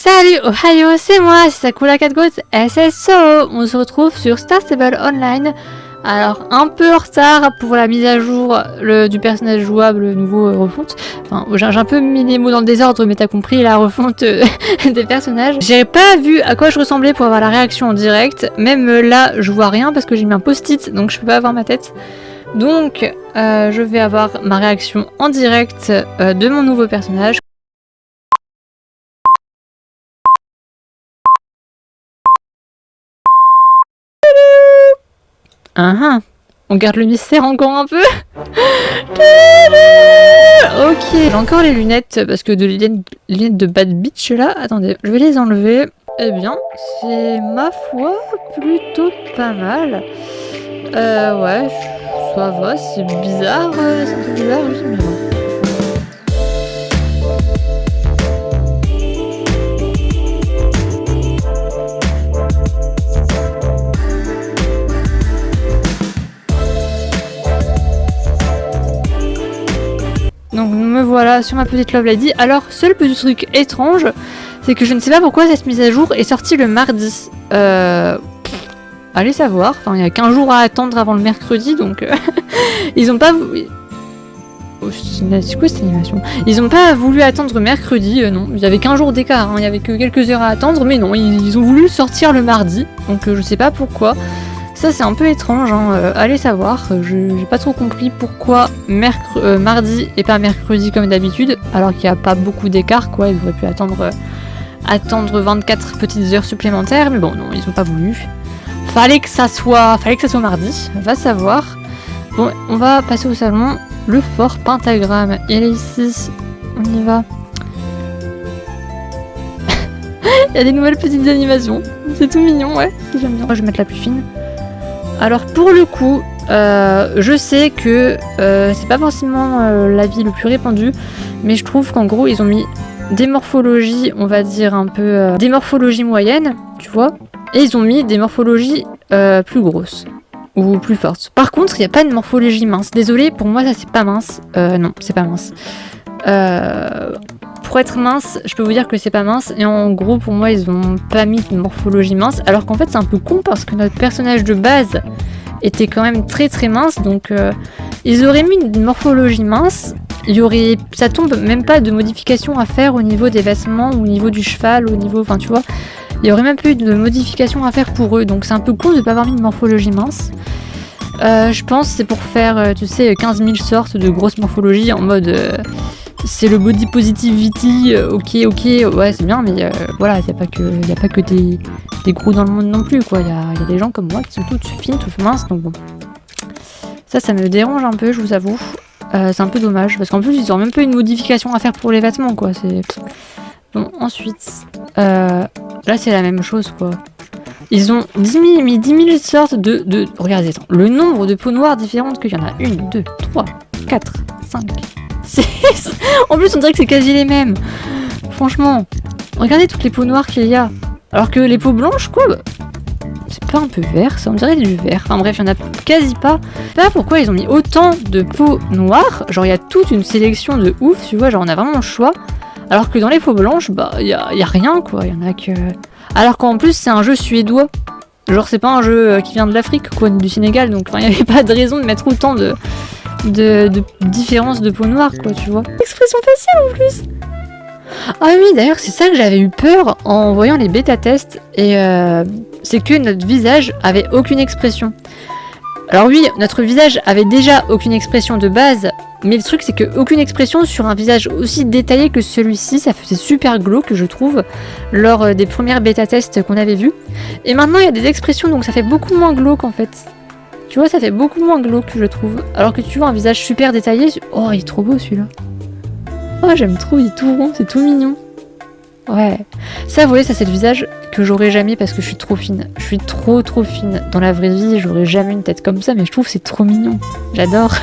Salut Ohio, c'est moi, c'est Sakura Catgoat SSO. On se retrouve sur Star Stable Online. Alors un peu en retard pour la mise à jour du personnage jouable nouveau refonte. Enfin j'ai un peu mis les mots dans le désordre, mais t'as compris la refonte des personnages. J'ai pas vu à quoi je ressemblais pour avoir la réaction en direct. Même là je vois rien parce que j'ai mis un post-it, donc je peux pas avoir ma tête. Donc je vais avoir ma réaction en direct de mon nouveau personnage. On garde le mystère encore un peu. Ok, j'ai encore les lunettes parce que les lunettes de Bad Bitch là. Attendez, je vais les enlever. Eh bien, c'est ma foi plutôt pas mal. Ouais, ça va, c'est bizarre, c'est un peu bizarre, mais bon. Donc me voilà sur ma petite Love Lady. Alors, seul petit truc étrange, c'est que je ne sais pas pourquoi cette mise à jour est sortie le mardi. Allez savoir, enfin il y a qu'un jour à attendre avant le mercredi, donc ils ont pas voulu... Oh, c'est quoi cette animation? Ils ont pas voulu attendre mercredi, non, il y avait qu'un jour d'écart, hein. Il y avait que quelques heures à attendre, mais non, ils ont voulu sortir le mardi, donc je sais pas pourquoi. Ça c'est un peu étrange, hein. Allez savoir, j'ai pas trop compris pourquoi mardi et pas mercredi comme d'habitude, alors qu'il n'y a pas beaucoup d'écart, quoi, ils auraient pu attendre 24 petites heures supplémentaires, mais bon, non, ils ont pas voulu. Fallait que ça soit mardi, va savoir. Bon, on va passer au salon, le fort pentagramme, il est ici, on y va. Il y a des nouvelles petites animations, c'est tout mignon, ouais, j'aime bien. Moi je vais mettre la plus fine. Alors pour le coup, je sais que c'est pas forcément l'avis le plus répandu, mais je trouve qu'en gros ils ont mis des morphologies, on va dire un peu des morphologies moyennes, tu vois, et ils ont mis des morphologies plus grosses ou plus fortes. Par contre, il n'y a pas de morphologie mince. Désolée, pour moi ça c'est pas mince. Non, c'est pas mince. Pour être mince, je peux vous dire que c'est pas mince, et en gros pour moi ils ont pas mis de morphologie mince, alors qu'en fait c'est un peu con parce que notre personnage de base était quand même très très mince, donc ils auraient mis une morphologie mince, ça tombe même pas de modification à faire au niveau des vêtements, au niveau du cheval, au niveau, enfin tu vois, il y aurait même plus de modification à faire pour eux, donc c'est un peu con de pas avoir mis de morphologie mince. Je pense que c'est pour faire, tu sais, 15 000 sortes de grosses morphologies en mode... c'est le body positivity, ok, ouais c'est bien, mais voilà, il n'y a pas que des gros dans le monde non plus, quoi. Il y a des gens comme moi qui sont toutes fines, toutes minces, donc bon. Ça me dérange un peu, je vous avoue. C'est un peu dommage, parce qu'en plus ils ont même pas une modification à faire pour les vêtements, quoi. Bon, ensuite, là c'est la même chose, quoi. Ils ont mis 10 000 sortes de... Regardez, attends, le nombre de peaux noires différentes qu'il y en a. 1, 2, 3, 4, 5... 6. En plus on dirait que c'est quasi les mêmes. Franchement, regardez toutes les peaux noires qu'il y a. Alors que les peaux blanches, quoi, c'est pas un peu vert, ça, on dirait du vert. Enfin bref, il y en a quasi pas. Je sais pas pourquoi ils ont mis autant de peaux noires. Genre il y a toute une sélection de ouf, tu vois, genre on a vraiment le choix. Alors que dans les peaux blanches, bah il y a rien, quoi. Il y en a que... Alors qu'en plus c'est un jeu suédois. Genre c'est pas un jeu qui vient de l'Afrique, quoi, du Sénégal. Donc il n'y avait pas de raison de mettre autant de différence de peau noire, quoi, tu vois. Expression faciale en plus. Ah oui, d'ailleurs c'est ça que j'avais eu peur en voyant les bêta tests, et c'est que notre visage avait aucune expression. Alors oui, notre visage avait déjà aucune expression de base, mais le truc c'est que aucune expression sur un visage aussi détaillé que celui-ci, ça faisait super glauque, je trouve, lors des premières bêta tests qu'on avait vues. Et maintenant il y a des expressions, donc ça fait beaucoup moins glauque en fait. Tu vois, ça fait beaucoup moins glauque, je trouve. Alors que tu vois un visage super détaillé... Oh, il est trop beau, celui-là. Oh, j'aime trop, il est tout rond, c'est tout mignon. Ouais. Ça, vous voyez, ça, c'est le visage que j'aurais jamais parce que je suis trop fine. Je suis trop fine. Dans la vraie vie, j'aurais jamais une tête comme ça, mais je trouve que c'est trop mignon. J'adore.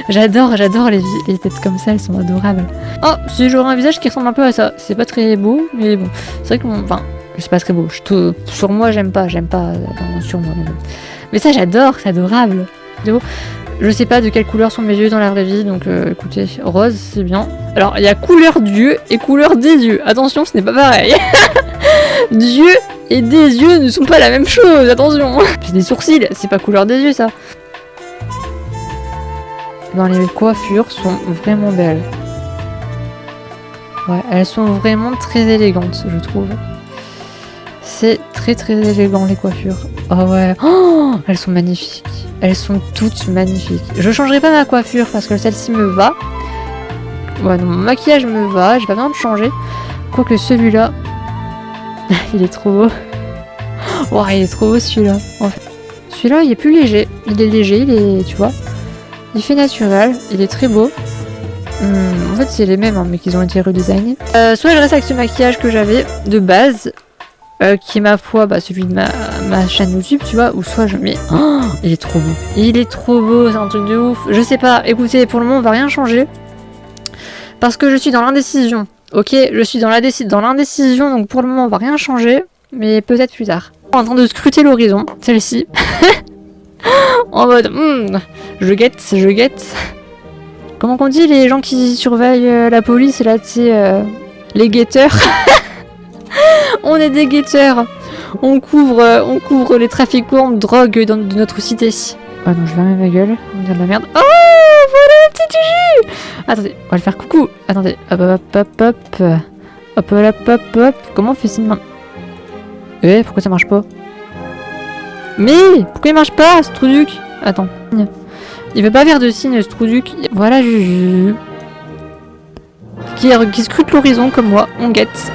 j'adore les têtes comme ça, elles sont adorables. Oh, si j'aurais un visage qui ressemble un peu à ça. C'est pas très beau, mais bon. C'est vrai que... Enfin, c'est pas très beau. Sur moi, j'aime pas. Sur moi, mais bon. Mais ça j'adore, c'est adorable. Je sais pas de quelle couleur sont mes yeux dans la vraie vie, donc écoutez, rose c'est bien. Alors il y a couleur d'yeux et couleur des yeux. Attention, ce n'est pas pareil. D'yeux et des yeux ne sont pas la même chose, attention. J'ai des sourcils, c'est pas couleur des yeux ça. Ben, les coiffures sont vraiment belles. Ouais, elles sont vraiment très élégantes, je trouve. C'est très très élégant les coiffures. Oh ouais, oh, elles sont magnifiques. Elles sont toutes magnifiques. Je changerai pas ma coiffure parce que celle-ci me va. Ouais, non, mon maquillage me va, j'ai pas besoin de changer. Quoique celui-là, il est trop beau. Oh, il est trop beau celui-là. En fait. Celui-là, il est plus léger. Il est léger, il est, tu vois. Il fait naturel, il est très beau. En fait, c'est les mêmes, hein, mais qu'ils ont été redesignés. Soit je reste avec ce maquillage que j'avais de base, qui est ma foi, bah, celui de ma chaîne YouTube, tu vois, ou soit je mets... Oh, il est trop beau. Il est trop beau, c'est un truc de ouf. Je sais pas, écoutez, pour le moment, on va rien changer. Parce que je suis dans l'indécision. Ok, je suis dans l'indécision, donc pour le moment, on va rien changer. Mais peut-être plus tard. En train de scruter l'horizon, celle-ci. En mode, je guette. Comment qu'on dit les gens qui surveillent la police, là, tu sais, les guetteurs. On est des guetteurs. On couvre les trafiquants de drogue de notre cité. Ah non, je vais mettre ma gueule. On dirait de la merde. Oh, voilà le petit jus. Attendez, on va le faire coucou. Attendez, hop, hop, hop, hop. Hop, hop, hop, hop. Comment on fait signe maintenant? Pourquoi ça marche pas? Mais pourquoi il marche pas, ce truc? Attends. Il veut pas faire de signe, ce truc. Voilà, Juju. Qui scrute l'horizon comme moi. On guette.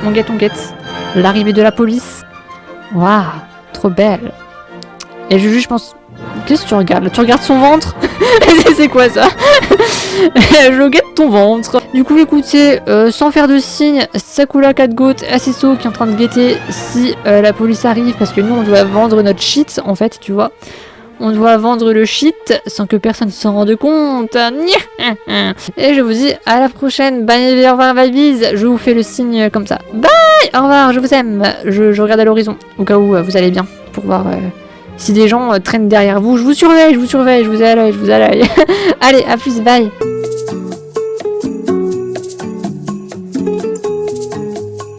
L'arrivée de la police. Waouh, trop belle. Et Juju, je pense... Qu'est-ce que tu regardes là? Tu regardes son ventre? C'est quoi ça? Je guette ton ventre. Du coup, écoutez, sans faire de signe, Sakura Catgoat Assiso qui est en train de guetter si la police arrive, parce que nous, on doit vendre notre shit, en fait, tu vois. On doit vendre le shit sans que personne s'en rende compte. Et je vous dis à la prochaine. Bye, au revoir, bye, bise. Je vous fais le signe comme ça. Bye, au revoir, je vous aime. Je regarde à l'horizon, au cas où vous allez bien, pour voir... si des gens traînent derrière vous, je vous surveille, je vous ai à l'œil, Allez, à plus, bye.